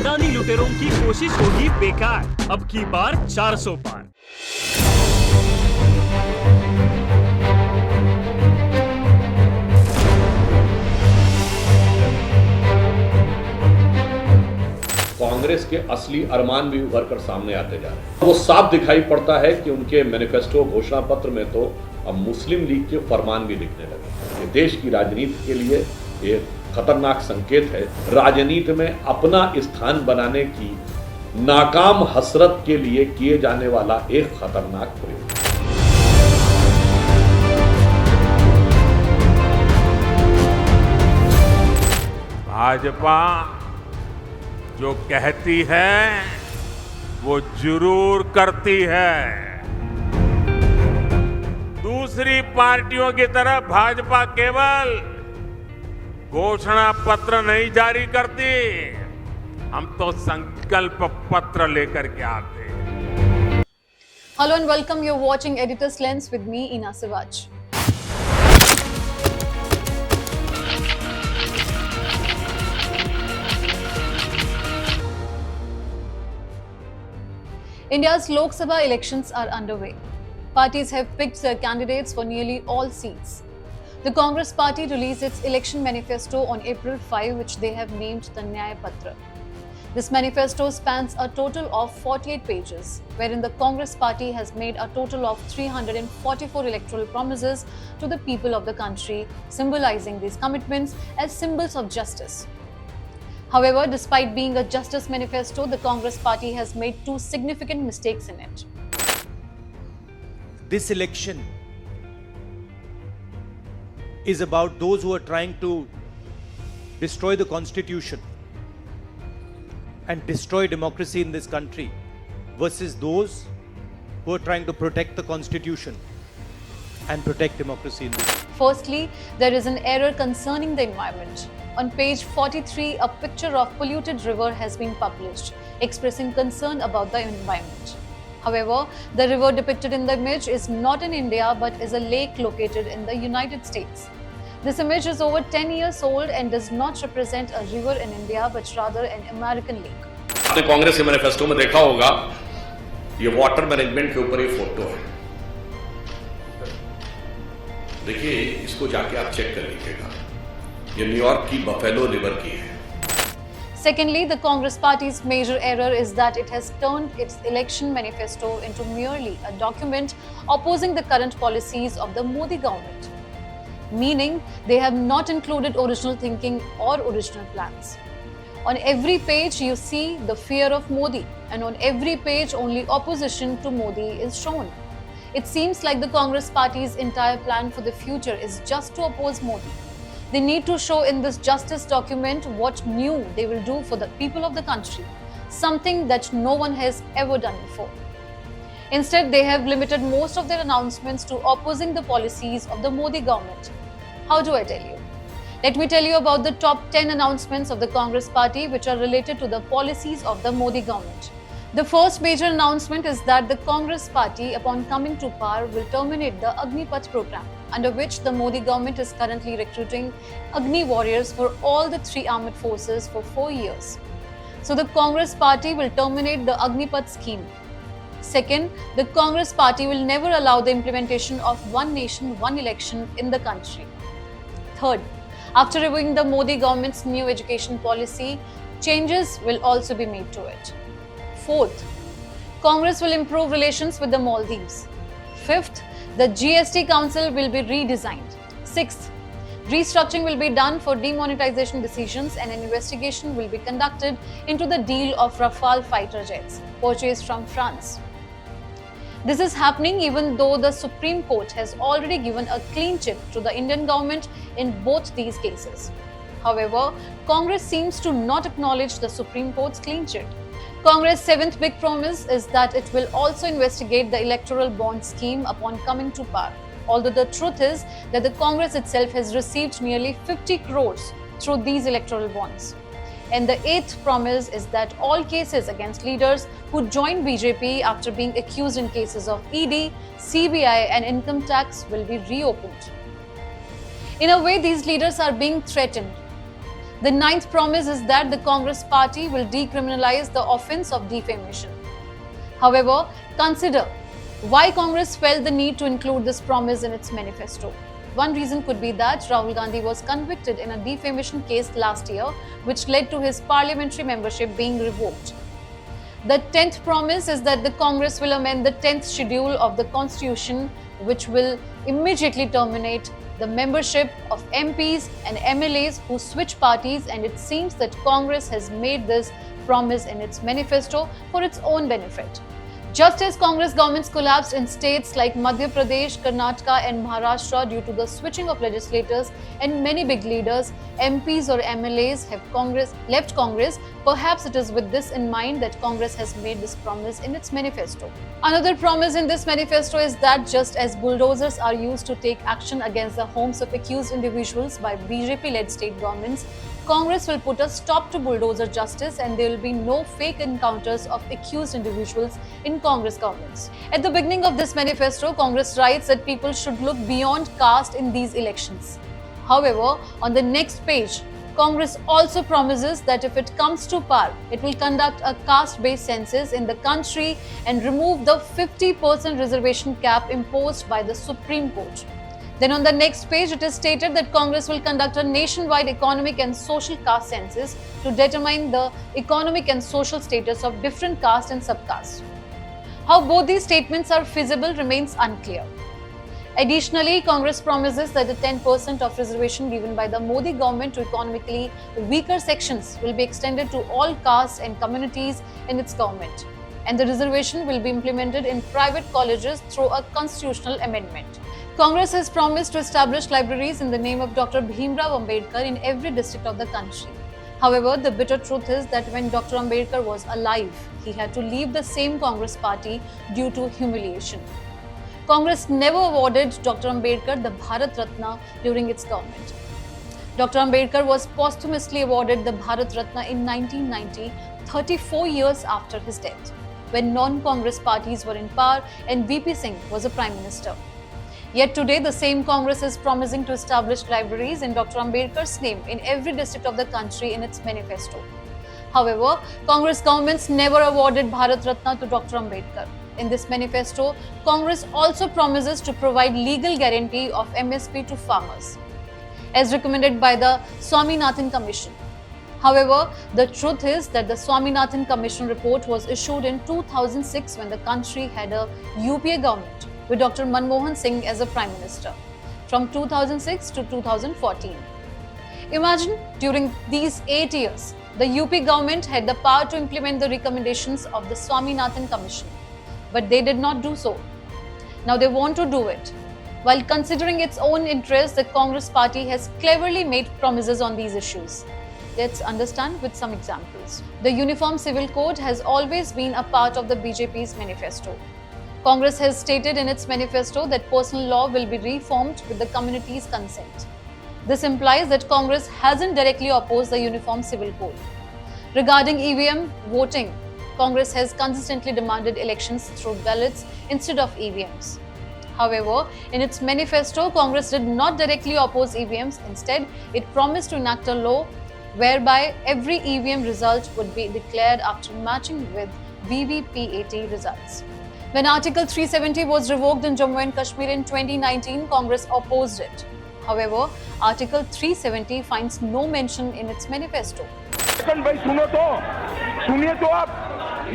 अडानी लुटेरों की कोशिश होगी बेकार, अब की बार 400 पार। कांग्रेस के असली अरमान भी उभर कर सामने आते जा रहे हैं। वो साफ दिखाई पड़ता है कि उनके मैनिफेस्टो घोषणा पत्र में तो अब मुस्लिम लीग के फरमान भी लिखने लगे। ये देश की राजनीति के लिए एक खतरनाक संकेत है। राजनीति में अपना स्थान बनाने की नाकाम हसरत के लिए किए जाने वाला एक खतरनाक प्रयोग। भाजपा जो कहती है वो जरूर करती है। दूसरी पार्टियों की तरह भाजपा केवल घोषणा पत्र नहीं जारी करती, हम तो संकल्प पत्र लेकर के आते हैं। Hello and welcome. You're watching Editor's Lens with me, Ina Sivaj. India's Lok Sabha elections are underway. Parties have picked their candidates for nearly all seats. The Congress party released its election manifesto on April 5, which they have named the Nyaya Patra. This manifesto spans a total of 48 pages, wherein the Congress party has made a total of 344 electoral promises to the people of the country, symbolizing these commitments as symbols of justice. However, despite being a justice manifesto, the Congress party has made two significant mistakes in it. This election is about those who are trying to destroy the constitution and destroy democracy in this country versus those who are trying to protect the constitution and protect democracy in this country. Firstly, there is an error concerning the environment. On page 43, a picture of polluted river has been published, expressing concern about the environment. However, the river depicted in the image is not in India but is a lake located in the United States. This image is over 10 years old and does not represent a river in India but rather an American lake. आपने कांग्रेस के manifesto में देखा होगा, ये water management के ऊपर ये photo है। देखिए, इसको जाके आप चेक कर लीजिएगा। ये न्यूयॉर्क की बफेलो रिवर की है। Secondly, the Congress party's major error is that it has turned its election manifesto into merely a document opposing the current policies of the Modi government, meaning they have not included original thinking or original plans. On every page you see the fear of Modi, and on every page only opposition to Modi is shown. It seems like the Congress party's entire plan for the future is just to oppose Modi. They need to show in this justice document what new they will do for the people of the country, something that no one has ever done before. Instead, they have limited most of their announcements to opposing the policies of the Modi government. How do I tell you? Let me tell you about the top 10 announcements of the Congress party which are related to the policies of the Modi government. The first major announcement is that the Congress party, upon coming to power, will terminate the Agnipath program, under which the Modi government is currently recruiting Agni warriors for all the three armed forces for 4 years. So the Congress party will terminate the Agnipath scheme. Second, the Congress party will never allow the implementation of one nation, one election in the country. Third, after reviewing the Modi government's new education policy, changes will also be made to it. Fourth, Congress will improve relations with the Maldives. Fifth, the GST Council will be redesigned. Sixth, restructuring will be done for demonetization decisions and an investigation will be conducted into the deal of Rafale fighter jets purchased from France. This is happening even though the Supreme Court has already given a clean chit to the Indian government in both these cases. However, Congress seems to not acknowledge the Supreme Court's clean chit. Congress' seventh big promise is that it will also investigate the electoral bond scheme upon coming to power, although the truth is that the Congress itself has received nearly 50 crores through these electoral bonds. And the eighth promise is that all cases against leaders who joined BJP after being accused in cases of ED, CBI and income tax will be reopened. In a way, these leaders are being threatened. The ninth promise is that the Congress party will decriminalize the offense of defamation. However, consider why Congress felt the need to include this promise in its manifesto. One reason could be that Rahul Gandhi was convicted in a defamation case last year, which led to his parliamentary membership being revoked. The 10th promise is that the Congress will amend the 10th schedule of the Constitution, which will immediately terminate the membership of MPs and MLAs who switch parties, and it seems that Congress has made this promise in its manifesto for its own benefit. Just as Congress governments collapsed in states like Madhya Pradesh, Karnataka and Maharashtra due to the switching of legislators and many big leaders, MPs or MLAs have left Congress, perhaps it is with this in mind that Congress has made this promise in its manifesto. Another promise in this manifesto is that just as bulldozers are used to take action against the homes of accused individuals by BJP-led state governments, Congress will put a stop to bulldozer justice and there will be no fake encounters of accused individuals in Congress governments. At the beginning of this manifesto, Congress writes that people should look beyond caste in these elections. However, on the next page, Congress also promises that if it comes to power, it will conduct a caste-based census in the country and remove the 50% reservation cap imposed by the Supreme Court. Then on the next page, it is stated that Congress will conduct a nationwide economic and social caste census to determine the economic and social status of different castes and subcastes. How both these statements are feasible remains unclear. Additionally, Congress promises that the 10% of reservation given by the Modi government to economically weaker sections will be extended to all castes and communities in its government, and the reservation will be implemented in private colleges through a constitutional amendment. Congress has promised to establish libraries in the name of Dr. Bhimrao Ambedkar in every district of the country. However, the bitter truth is that when Dr. Ambedkar was alive, he had to leave the same Congress party due to humiliation. Congress never awarded Dr. Ambedkar the Bharat Ratna during its government. Dr. Ambedkar was posthumously awarded the Bharat Ratna in 1990, 34 years after his death, when non-Congress parties were in power and VP Singh was a Prime Minister. Yet today, the same Congress is promising to establish libraries in Dr. Ambedkar's name in every district of the country in its manifesto. However, Congress governments never awarded Bharat Ratna to Dr. Ambedkar. In this manifesto, Congress also promises to provide legal guarantee of MSP to farmers, as recommended by the Swaminathan Commission. However, the truth is that the Swaminathan Commission report was issued in 2006 when the country had a UPA government, with Dr. Manmohan Singh as a Prime Minister, from 2006 to 2014. Imagine, during these 8 years, the UP government had the power to implement the recommendations of the Swaminathan Commission, but they did not do so. Now they want to do it. While considering its own interests, the Congress party has cleverly made promises on these issues. Let's understand with some examples. The Uniform Civil Code has always been a part of the BJP's manifesto. Congress has stated in its manifesto that personal law will be reformed with the community's consent. This implies that Congress hasn't directly opposed the Uniform Civil Code. Regarding EVM voting, Congress has consistently demanded elections through ballots instead of EVMs. However, in its manifesto, Congress did not directly oppose EVMs. Instead, it promised to enact a law whereby every EVM result would be declared after matching with VVPAT results. When Article 370 was revoked in Jammu and Kashmir in 2019, Congress opposed it. However, Article 370 finds no mention in its manifesto. भाई सुनिए तो आप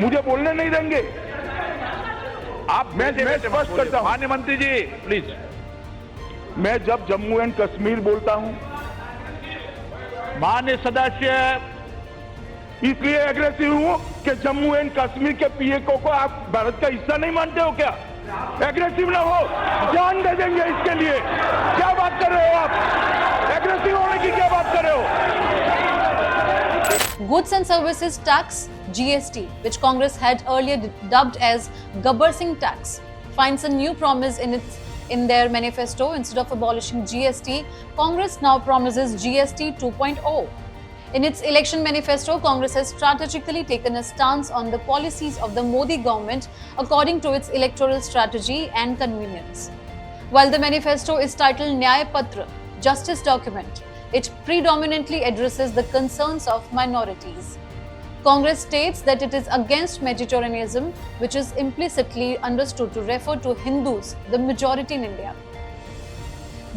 मुझे बोलने नहीं देंगे। आप मैं स्पष्ट करता हूं, माननीय मंत्री जी प्लीज, मैं जब जम्मू एंड कश्मीर बोलता हूं, माननीय सदस्य इसलिए एग्रेसिव हूं कि जम्मू एंड कश्मीर के पीएको को आप भारत का हिस्सा नहीं मानते हो क्या? एग्रेसिव ना हो, जान दे देंगे इसके लिए। क्या बात कर रहे हो आप? एग्रेसिव होने की क्या बात कर रहे हो? Goods and Services Tax (GST), which Congress had earlier dubbed as Gabbar Singh tax, finds a new promise in their manifesto. Instead of abolishing GST, Congress now promises GST 2.0. In its election manifesto, Congress has strategically taken a stance on the policies of the Modi government according to its electoral strategy and convenience. While the manifesto is titled Nyay Patra, Justice Document, It predominantly addresses the concerns of minorities. Congress states that it is against Vegetarianism, which is implicitly understood to refer to Hindus, the majority in India.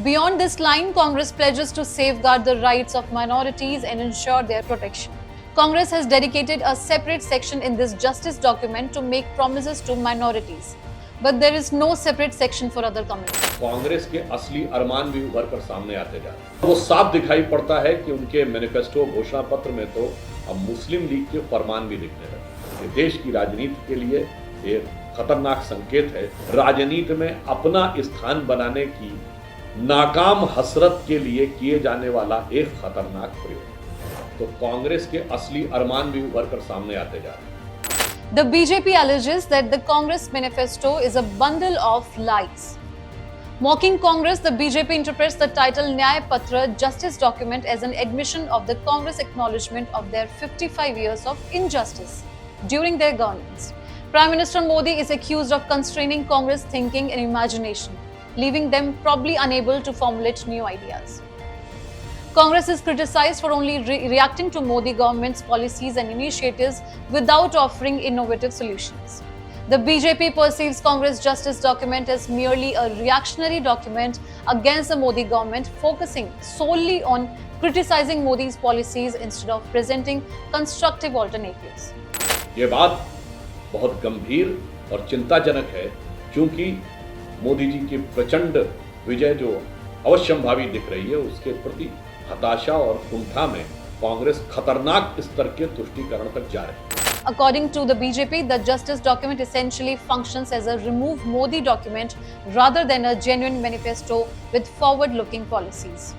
Beyond this line, Congress pledges to safeguard the rights of minorities and ensure their protection. Congress has dedicated a separate section in this justice document to make promises to minorities. But there is no separate section for other communities. Congress के असली अरमान भी उभर कर सामने आते जा रहे हैं। वो साफ दिखाई पड़ता है कि उनके मैनिफेस्टो घोषणा पत्र में तो अब मुस्लिम लीग के फरमान भी लिखने लगे। ये देश की राजनीति के लिए एक खतरनाक संकेत है। राजनीति में अपना स्थान बनाने की नाकाम हसरत के लिए किए जाने वाला एक खतरनाक प्रयोग। तो कांग्रेस के असली अरमान भी उभर कर सामने आते जा रहे हैं। The BJP alleges that the Congress manifesto is a bundle of lies. Mocking Congress, the BJP interprets the title Nyay Patra Justice Document as an admission of the Congress acknowledgement of their 55 years of injustice during their governance. Prime Minister Modi is accused of constraining Congress thinking and imagination, leaving them probably unable to formulate new ideas. Congress is criticized for only reacting to Modi government's policies and initiatives without offering innovative solutions. The BJP perceives Congress Justice Document as merely a reactionary document against the Modi government, focusing solely on criticizing Modi's policies instead of presenting constructive alternatives. ये बात बहुत गंभीर और चिंताजनक है, क्योंकि मोदी जी की प्रचंड विजय जो अवश्यंभावी दिख रही है, उसके प्रति हताशा और कुंठा में कांग्रेस खतरनाक स्तर के तुष्टीकरण तक जा रही है। According to the BJP, the justice document essentially functions as a remove Modi document rather than a genuine manifesto with forward-looking policies.